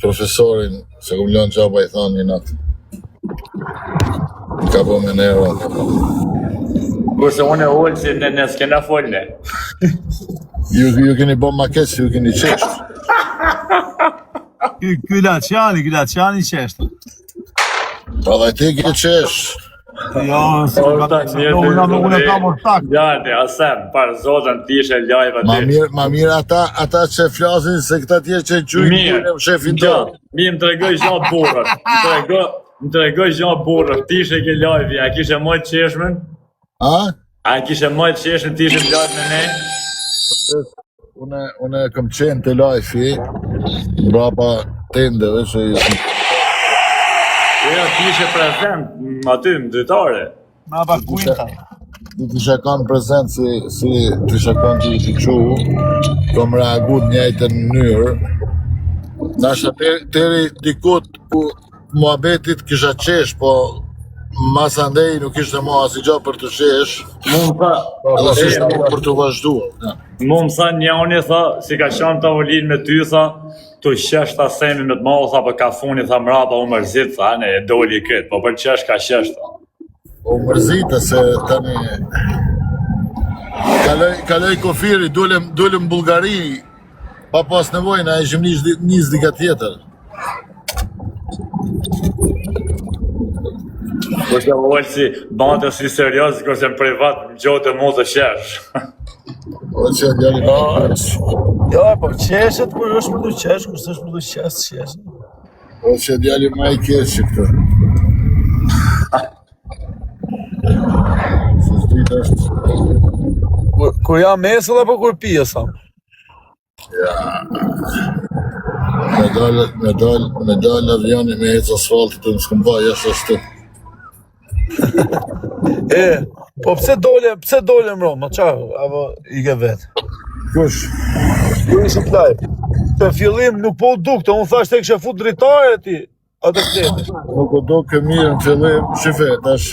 profesorin, se kum lënë gjaba I thonë një natë. Ka po me nero. Kurse unë e ullë që në s'kena folne. Ju keni bo makes, ju keni qesht. Ky Laçani qesht. Pa dhe ti ke qesht. Jo, unë kam ortak. Gjani, asem, par zotën t'ishe live aty. Ma mirë ata që flasin se këta tjerë që gjujnë në shefin të. Mi më tregoj gjatë burrët. Më tregoj gjatë burrët. T'ishe ke live, a kishe mojtë qeshmen? A kishe mojtë qeshmen t'ishe live me ne? Unë këm qenë të live-i, brapa tendeve që Jo, t'ishe prezent aty më dritare. Ma pa kujta. Ti t'isha kanë prezent si t'isha kanë t'i qu, kom reagut njëjtën mënyrë. Nasha teri dikut ku muhabetit kisha qesh, po mas andej nuk ishte ma asi gjo për të qesh, edhe si shtu për të vazhdu. Mu më sa njani, tha, si ka qanë tavolin me ty, tha, tu qesh ta semi me t'malë, tha, për kafuni, tha, mrapa u mërzit, tha, ne, e doli këtë, po për qesh ka qesh, tha. U mërzite se tani, kaloj kofiri, dulem Bulgari, pa pas nevojnë, a ishim njës dika tjetër. Kërse ullë si bante si serios, kërse në privat më gjote mu të qesh. O që djali ma qesh. Jo, po qeshet kur është për të qesh, kur s'është për të qesh. O që djali ma I kesh këtë. Se s'dit është... Kur jam mesë dhe po kur pije, sa? Ja... Me dal avioni me hec asfaltit të më s'këmba jashtë ashtë. Po pse dole më romë, qa, apo I ke vetë? Kush? Kur ishit live? Të fillim nuk po dukte, unë thash të kështë fut dritare ti, atë klete. Nuk o do ke mirë në fillim, shife, tash...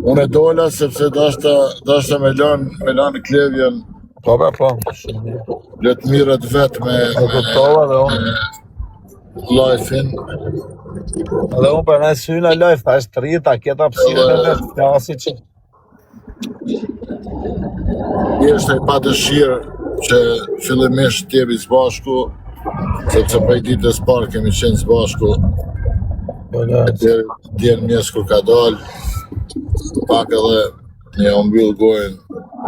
Unë e dola sepse dashta me lanë klevjen. Po. Let mirët vetë me live-in. Edhe unë për nëjë syna live, thash të rita, kjeta pësire në vetë, fjasi që... Jeshtë e pa dëshirë që fillimisht t'jebi s'bashku, sepse për I ditës parë kemi qenë s'bashku. Djerë mjesë kur ka dalë, pak edhe një mbyll gojën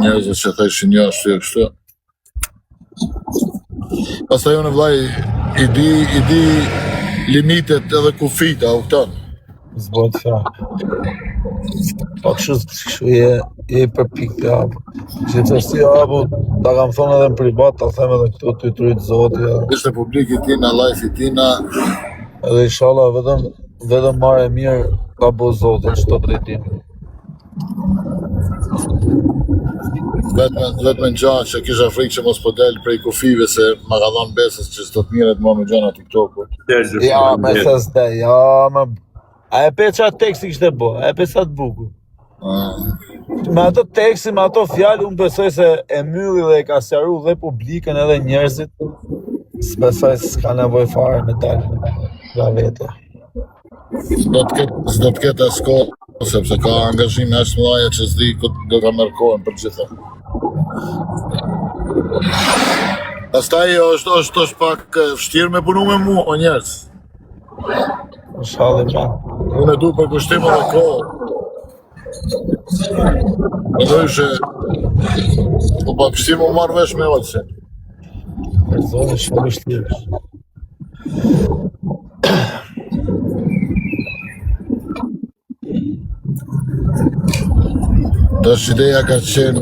njerëzve që theshin një ashtu e kështu. Pastaj unë vllai I di limitet edhe kufit, a kupton? Zbojt fjallë. Pa kështu je I përpik të abu. Që të shti abu, ta kam thonë edhe në privat, ta them edhe këto të trujtë zoti. Ishte publiki tina, life-i tina. Edhe inshallah vetëm marrë e mirë ka bo zotin që të drejtim. Vetëm në gjanë që kisha frikë që mos po delë prej kufive se ma ka dhanë besës që s'do t'miret ma me gjana TikTok-u. Ja, me s'de, ja, me... A e pe qa teksti kështë e bo, a e pe sa të bukur. Me ato teksti, me ato fjallë, unë besoj se e mylli dhe e ka sjaru dhe publikën edhe njerëzit. S'besoj s'ka nevoj fare me dalë nga vete. S'do t'ket asko, sepse ka angazhime ashtë mëdhaja që s'di këtë do t'a mërkohen për gjitha. Pastaj është pak vështirë me punu me mua, o njerës. Shallim man. Unë e du për kushtim edhe kohë. Në dojshë, po pa kështim u marrë vesh me otëse. Për zonë shumë vështirë. Tash ideja ka qenë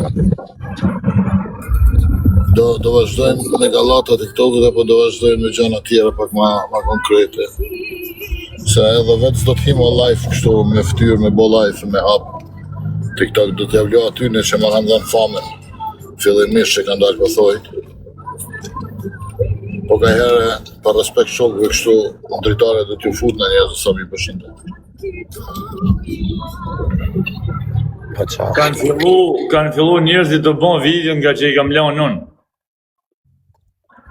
do vazhdojmë me gallata TikTok-ut apo do vazhdojmë me gjëra tjera pak ma konkrete. Se edhe vetë s'do t'himo live kështu me ftyrë, me bo live, me hap TikTok do t'ja vlo atyne që ma kanë dhënë famën fillimisht që kanë dalë pëthojt. Po ka herë, për respekt shokëve kështu, në dritare do t'ju fut në njerëzë sa mi përshinde. Kanë fillu njerëzit të bon video nga që I kam lanë unë.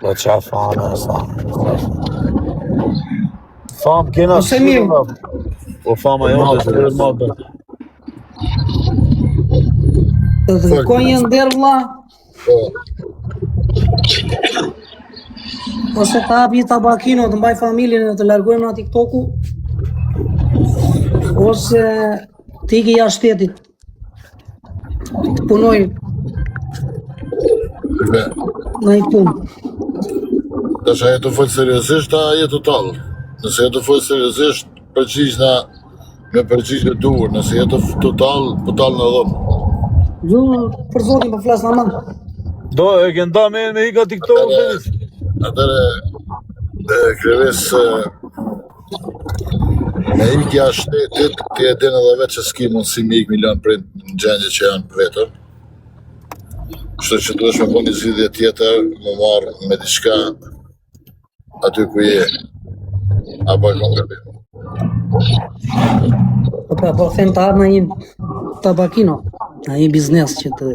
Po qa famë, sa. Famë kena Ose mirë. Po fama jote është të më bërë. Dhe ko një ndërë vla, Po, ose të hapi tabakino të mbaj familjen e të largojmë nga TikToku, ose të iki jashtë shtetit, të punoj me. në i punë. Tash ajo të folë seriozisht, a jetë total. Nëse jetë të folë seriozisht, përgjigj me përgjigje duhur. Nëse jetë total në dhëmë. Ju për zotin për flasë në manë. Do, e kënda me hika TikTok Devis. Atëre, Kreves, me ikja shtetit, ti e din edhe vetë që s'ki mundësi me ik milion për në gjendje që janë për vetër. Kështu që duhesh me po një zgjidhje tjetër, më marrë me diçka aty ku je. Apo e kom gabim. Po them të ardhë në një tabakino, në një biznes që të...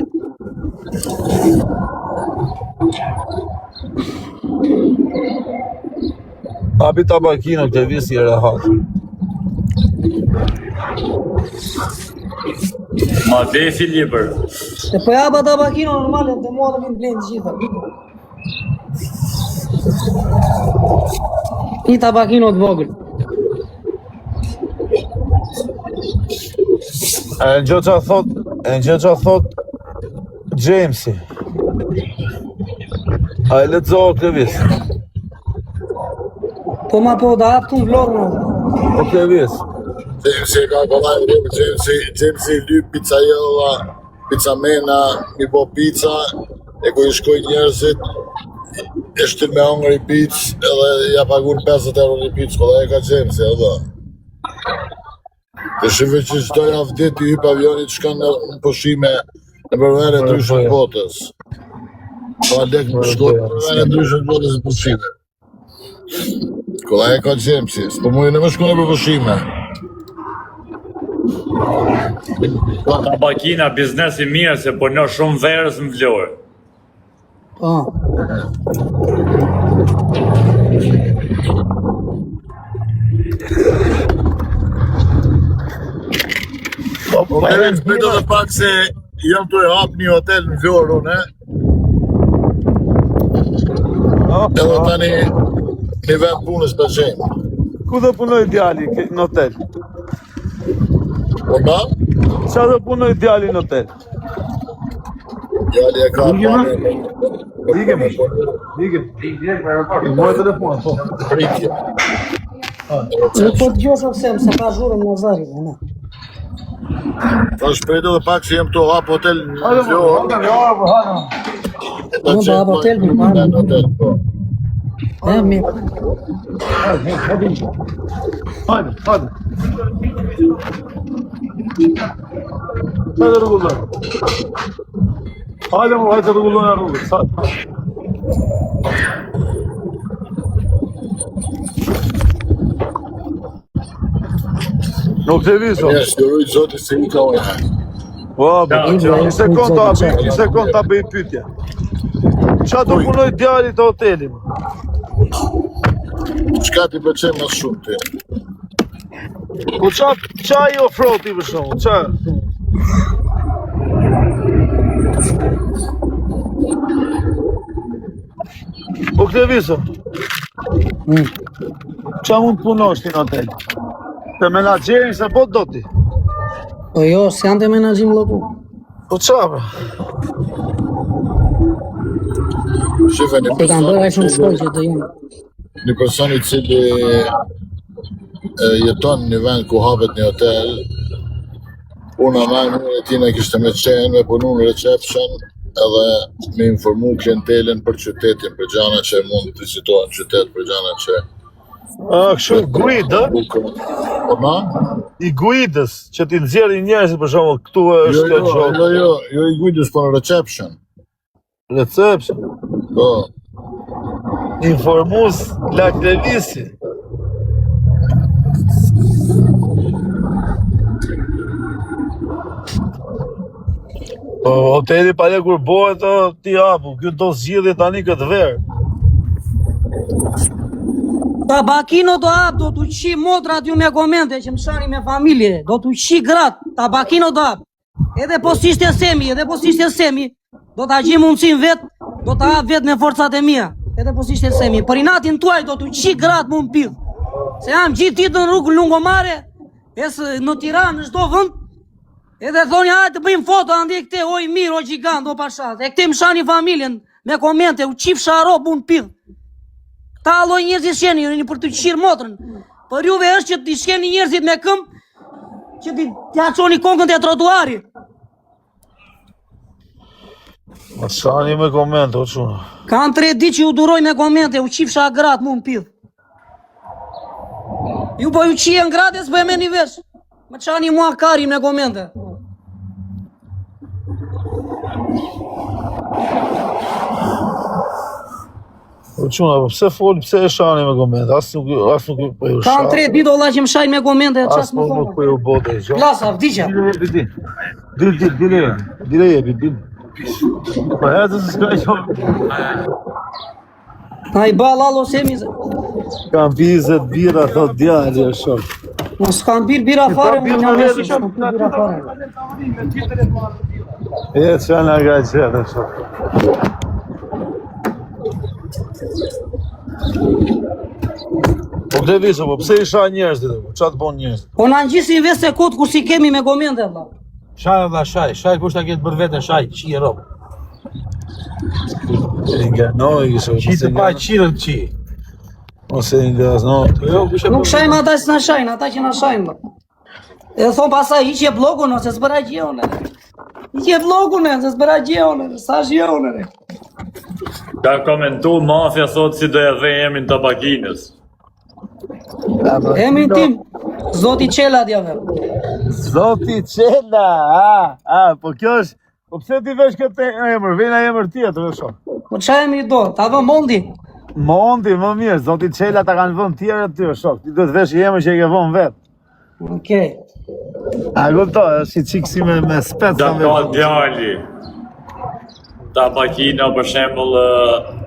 Hapi tabakino këtë visi e rehat. Ma vefi liber. E po jaba tabakino normale, të mua dhe mi blenë gjitha. Një tabakino të vogël. E në gjë që thot Jamesi. A e letëzohë këtë visë. Po ma po da hapë të në vlorë në. Po këtë visë. Jamesi ka kolaj rrëmë, Jamesi lyp pizzaiella, pizzamena, mi po pizza, e ku i shkoj njerëzit, e shtin me hongër i pizzë, edhe ja pagun 50 euro një pizzë, kolaj e ka Jamesi, edhe. Të shive që qdo javë dit i hyp avionit shkan në pushime në përvere ndryshën botës. Pa lek në shkot në përvere ndryshën botës në pushime. Kolla e ka Jamesi, s'po mujë në më shku në për pushime. Tabakina, biznesi mirë, se po në shumë verës në vlorë. Po. E veç për të dhe pak se jam të e hap një hotel në Vlorë, unë, edhe tani një vend punës për qenë. Ku dhe punoj djali në hotel? Po ma? Qa dhe punoj djali në hotel? Djali e ka pane. Ike. I mojë telefon, po. Pritje. Në po të gjosë pësem, se ka zhurën në zarit, në. Ta shpejt edhe pak që jem të hap hotel në Vlorë. Në ba hap hotel, në ba hap hotel, po. E, mirë. Hajde. Hajde rrugullon. Hajde rrugullon e rrugës. Nuk të viso. Ja, shkërujt zotit se i ka unë. Po, një sekund ta bëj pytja. Qa të punoj djali të hoteli? Qka ti pëlqen më shumë ti? Po qa i ofro ti për shumë? Qa? Po këtë viso? Qa mund punosh ti në hotel? Të menagjerin se po do ti? Po jo, se janë të menagjim loku. Po qa pra? Shife një Se kanë bërë e shumë shkoj që të jenë. një person i cili jeton një vend ku hapet një hotel, unë anajnë e tina kishte me qenë, me punu në reception, edhe me informu klientelin për qytetin, për gjana që mund të vizitohen qytet, për gjana që... Kështu guid, Po ma? I guidës, që ti nxjerri njerëzit për shembull këtu është kjo gjë. Jo i guidës, po në reception. Reception. Po. Informus Lak Levisi. Po hoteli pale kur bëhet ti hapu, kjo do zgjidhje tani këtë verë. Tabakino do hap, do t'u qi motrat ju me komente që më shani me familje, do t'u qi grat, tabakino do hap. Edhe po s'ishte semi, do t'a gjim mundësin vet, do t'a hap vet me forcat e mia. Edhe po s'ishte semi, për inatin tuaj do t'u qi grat mu më pidh. Se jam gjithë ditë në rrugë Lungomare, në Tiranë, në çdo vend. Edhe thoni hajde të bëjmë foto andi këte, oj mirë, o gjigant, o pashat. E këte më shani familjen me komente, u qif sharo, bun pidh. Ta alloj njerëzit sheni, një për të qirë motrën. Për juve është që t'i shkeni njerëzit me këmë, që t'i aqoni konkën të trotuari. Ma shani me komente, o quna. Kam 3 ditë që ju duroj me komente, u qif shak gratë mu më pidh. Ju po ju qien gratë e s'bëj me një vesh. Më qani mua kari me komente. O quna, pse foli, pse e shani me komente? As nuk po ju shani. Kam 3 ditë olla që më shajnë me komente, qas më Nuk po ju bote, gjo. Plasa, vdiqja. Dile jepi, dile. Po hezë se s'ka qo. Na i bal allo semi. Kam 20 bira, thot djali e shok. Mos kam bira fare, më një mesi që nuk bira fare. E që nga ka qëtë, shok. Po këtë visë, po pse isha njerëzit, po qatë bon njerëzit? Po në ngjisin vetë se kotë kur si kemi me komente, valla. Shaj valla, shaj po shta ketë për vete, shaj, qi e robë. Nga noj, qi të pa qirën qi. Ose nga zno. Nuk shajmë ata që na shajnë, ata që na shajnë. E thonë pasaj, iqje vlogun, ose s'bëra gjone. Iqje vlogun, se s'bëra gjone, sa gjone. Ka komentu mafja thot si do e dhe emrin tabakinës. Emrin tim, Zoti Qela djave. Zoti Qela, po kjo është, po pse ti vesh këtë emër, vena emër tjetër e shok. Po qa emri do, ta vë mondi. Mondi, më mirë, Zoti Qela ta kanë vënë tjerë të ty, shok, ti duhet vesh i emër që i ke vënë vetë. Okej. A kupto, është i qikë si me spec. Da ka djali. Tabakina për shembull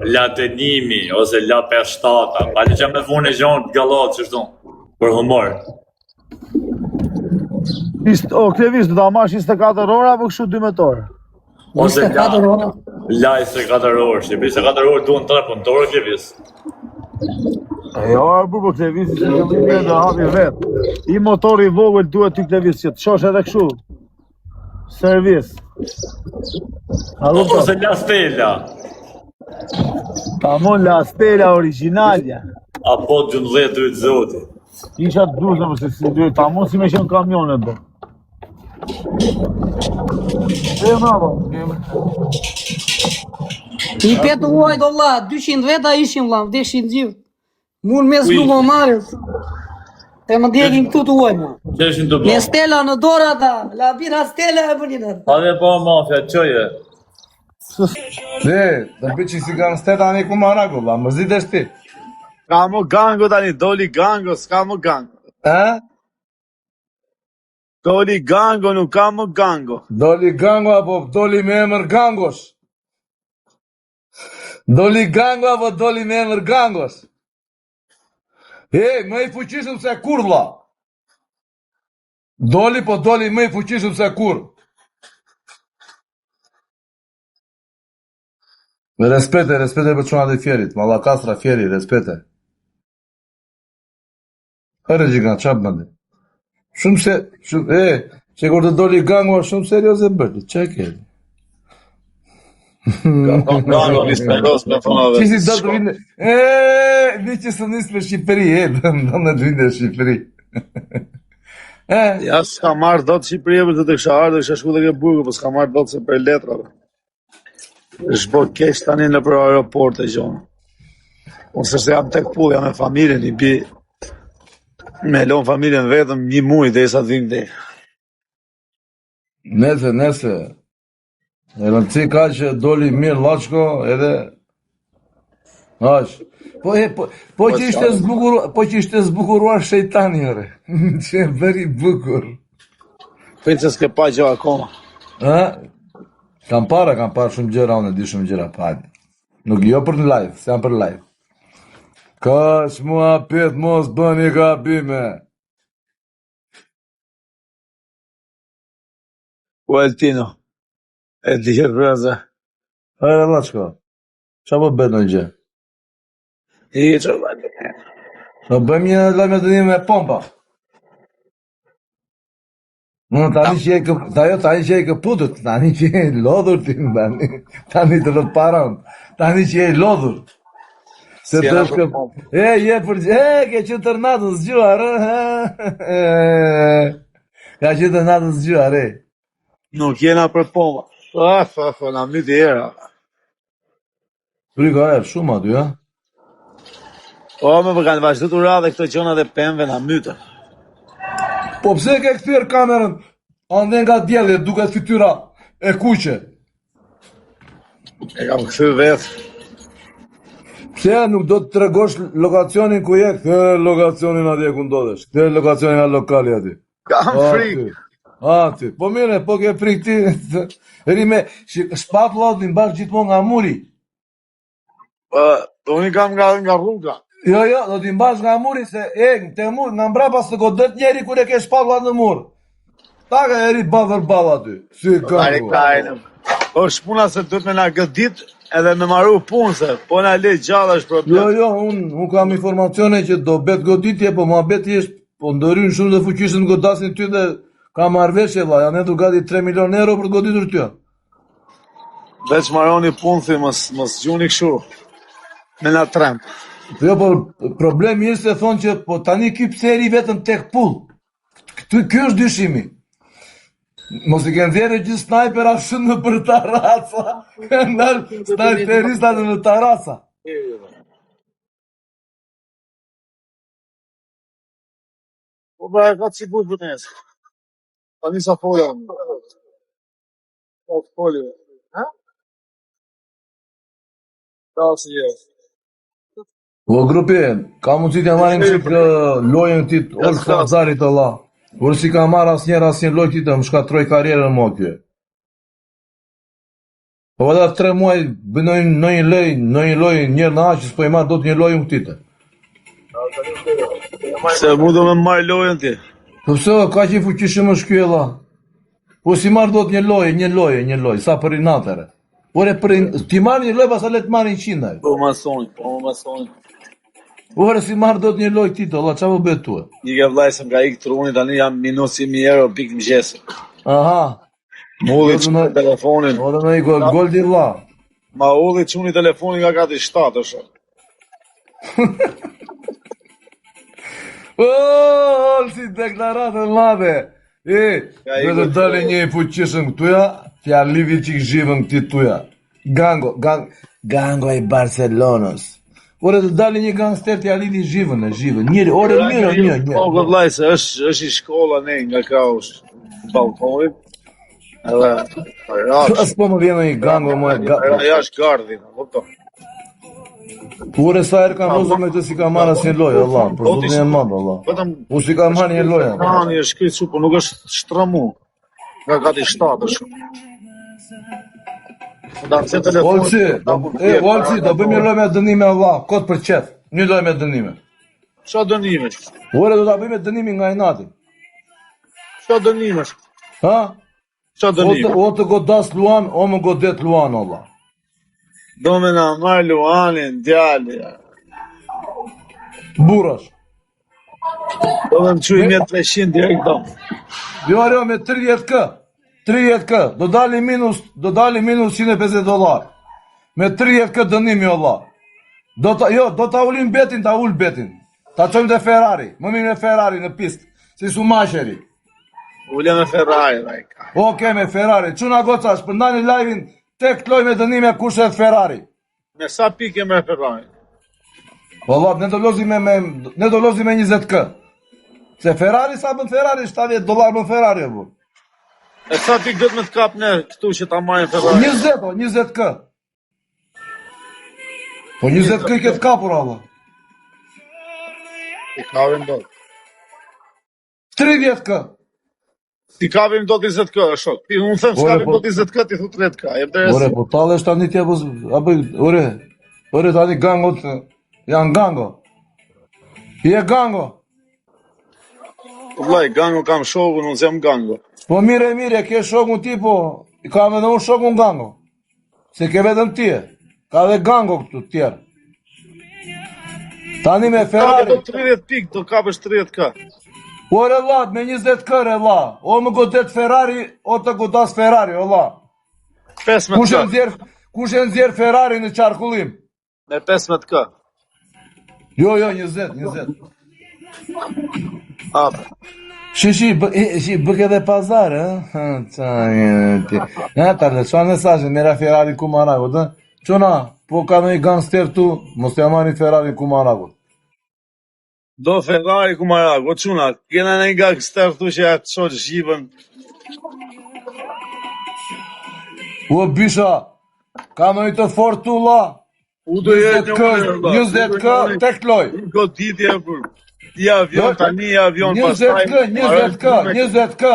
latenimi ose la 57. Pali që me vune gjonë të gallatë që shton, për humor. O, Klevis, du ta mash 24 ora apo kështu 12 orë? Ose 24 ora. la 24 orë, që 24 orë duhen 3 punëtorë, Klevis. Jo, po Klevis, që të mirë dhe hapi vetë. I motori vogël duhet ty Klevis, që të shosh edhe kështu. Servis. Ose la stella. Ta mon la stella originalja. Apo 12 drytë zoti. Isha të duzë përse si duhet, ta mon si me qenë kamionet do. E bravo. I petë uaj do la, 200 veta ishin la, vdeshin gjithë. Mund mes Lungomarës. E më djegin këtu të uaj, mua. Qeshin të Me bërë. stela në dora ta, la bira stela e bënina. A dhe po mafja, qëje? Ne, të mbi që si kanë steta një ku maraku, la, mërzit e shti. Ka mo gango tani, doli gango, s'ka mo gango. Doli gango, nuk ka mo gango. Doli gango apo doli me emër gangosh? Doli gango apo doli me emër gangosh? Më i fuqishëm se kur, vlla. Doli, po doli më i fuqishëm se kur. Me respete për çunat e fjerit, malla kastra fjeri, respete. Hërë gjigant, qa bëndi? Që kur të doli gango, shumë serios e bërti, që ke? Gango, nisë me fonave. Që si do të vinde, një që së nisë për Shqipëri, do në të vinde Shqipëri. Ja, s'ka marrë do të Shqipëri për të të kësha ardhë, kësha shku dhe ke burgu, po s'ka marrë do të se për letrave. Shbo kesh tani në për aeroport e gjonë. Ose se jam tek pull, jam me familjen, i bi me lonë familjen vetëm 1 muj dhe isa të vim dhe. Nese. E rëndësi ka që doli mirë Laçko edhe Ash. Po që ishte zbukuruar shejtani, ore. Që e bëri bukur. Për që s'ke pa gjë akoma. Kam para shumë gjëra, unë e di shumë gjëra, pa hajde. Nuk jo për në live, se jam për live. Kaç muhabbet mos bëni gabime. U Altino. E di që braza. Hajde Allah shko. Qa po bëhet në gjë? I që bëhet. Në bëjmë një lajme të një me pompa. Në tani që e këputët, tani që e lodhur ti më bani. Tani të rëtë paran. Tani që e lodhur. Se të është ke që tërnatën zgjuar, ka që tërnatën zgjuar, Nuk jena për pompa. Na myti era. Frika e shumë aty, ha? O, me për kanë vazhdu të radhe këto gjona dhe pemve na mytë. Po pse ke këthyr kamerën, ande nga djeli, duke fytyra e kuqe? E kam këthy vetë. Pse nuk do të tregosh lokacionin ku je? Këtë lokacionin atje ku ndodhesh. Këtë lokacionin nga lokali aty. Kam frikë. Aty. Po mire, po ke frikë ti. Rime, shpatulla të mbash gjithmonë nga muri. Unë kam nga rruga. Jo, do t'i mbash nga muri se te mur, nga mbrapa së godet njeri kur e ke shpatulla në mur. Ta ka eri ball aty. Si ka. O shpuna se duhet me na gëdit edhe me maru punë se, po na le gjalla është problem. Jo, unë kam informacione që do bet goditje, po ma bet jeshtë, po ndëryn shumë dhe fuqishën godasin ty dhe ka marrveshje vlla, janë etu gati 3 milion euro për të goditur ty. Veç maroni punë thi, mos gjuni këshu. Me na tremp. Jo, po problemi është se thonë që po tani ky pse eri vetëm tek pull. Ky është dyshimi. Mos i kënë dhere gjithë snajpera shumë në për tarasa. Kënë nërë snajperista në tarasa. Po ba e ka që butë vëtës. Pa njësa folja. Pa folja. Ha? Da si jesë. Po grupi, ka mundësi t'ja marim që lojën ti Olë Fazarit Allah. Por si ka marrë asnjë lojë ti të më shkatroj karrierën mua kjo. Po vada 3 muaj bënojnë në një lojë njërë në aqë, s'po i marrë do të një lojë më këtite. Se mu do me marrë lojën ti. Po pëse, ka që i fuqishëm është kjo e la. Po si marrë do të një lojë, sa për inatere. Por e për ti marrë një lojë, pas a le të marrë 100. Po masoni. Ore si marrë do të një lojë ti të, Allah, qa po bëhet tue? Një ke vlaj se më ka ikë truni, tani jam minus 100.000 euro pikë më gjesë. Aha. Mulli quni telefonin. Ore në i gol di vla. Ma ulli quni telefonin nga gati 7, është. Si deklaratën madhe. Do të dali një i fuqishëm këtuja, t'ja livi që i zhivën këti tuja. Gango i Barcelonës. Ore të dali një gangster t'ja lidi zhivën. Njëri, ore një. Po, vëllaj, se është i shkolla ne nga ka është balkonit. Edhe, Asë po më vjenë një gango, aja është gardhin, vëto. Ore sa erë kam rozër me të si ka marrë asë një lojë, Allah, për zotin e madhë, Allah. U si ka marrë një lojë. Një është këtë su, po nuk është shtramu. Nga gati 7 është. Olci, do bëjmë një lojë me dënime, Allah, kotë për qef, një lojë me dënime. Qa dënime? Ore do të bëjmë dënimi nga inati. Qa dënime? Ha? Qa dënime? O të godas Luan, o më godet Luan, Allah. Do me na marrë Luanin, djali. Burash. Do me më quj 300 direkt do. Jo, me 30k, do dali minus $150. Me 30k dënimi, Allah. Do ta ulim betin, ta ul betin. Ta qojmë dhe Ferrari, më mirë me Ferrari në pistë, si su masheri. Ule me Ferrari, rajka. Oke, me Ferrari. Quna goca, shpëndani live-in, tek loj me dënime kurse të Ferrari. Me sa pike me Ferrari? Allah, ne do lozi me 20k. Se Ferrari, sa bën Ferrari, $70 bën Ferrari, bu. E sa pikë do të me të kap ne këtu që ta marrin Ferrari? 20k. Po 20k i këtë kapur, Allah. I kavim do. 30k. Si kavim do 20k, shok. Ti unë them s'kavim do 20k, ti thu 30k. Ore, po talë është tani tje, ore, tani gangot, janë gango. Je gango. Vllai, gango kam shokun, unë jam gango. Po mire, ke shokun ti, po i kam edhe unë shokun gango. Se ke vetëm ti. Ka dhe gango këtu tjerë. Tani me Ferrari. Do 30 pik, do kapësh 30k. O relat, me 20k rela. O më godet Ferrari, o të godas Ferrari, o la. 15k. Kush e nxjerr Ferrari në qarkullim? Me 15k. Jo, 20. Ape. Shi, bëk edhe pazar, ta le çon mesazhin mera Ferrari ku Maragut, çona, po ka ndonjë gangster tu, mos ja marrin Ferrari ku Maragut. Do Ferrari ku Maragut, çuna, kena një gangster tu që ja çon shqipën. O bisha, ka ndonjë të fort tu la. U do jetë 20k tek loj. Goditje për. Ti avion tani, avion pastaj. 20k.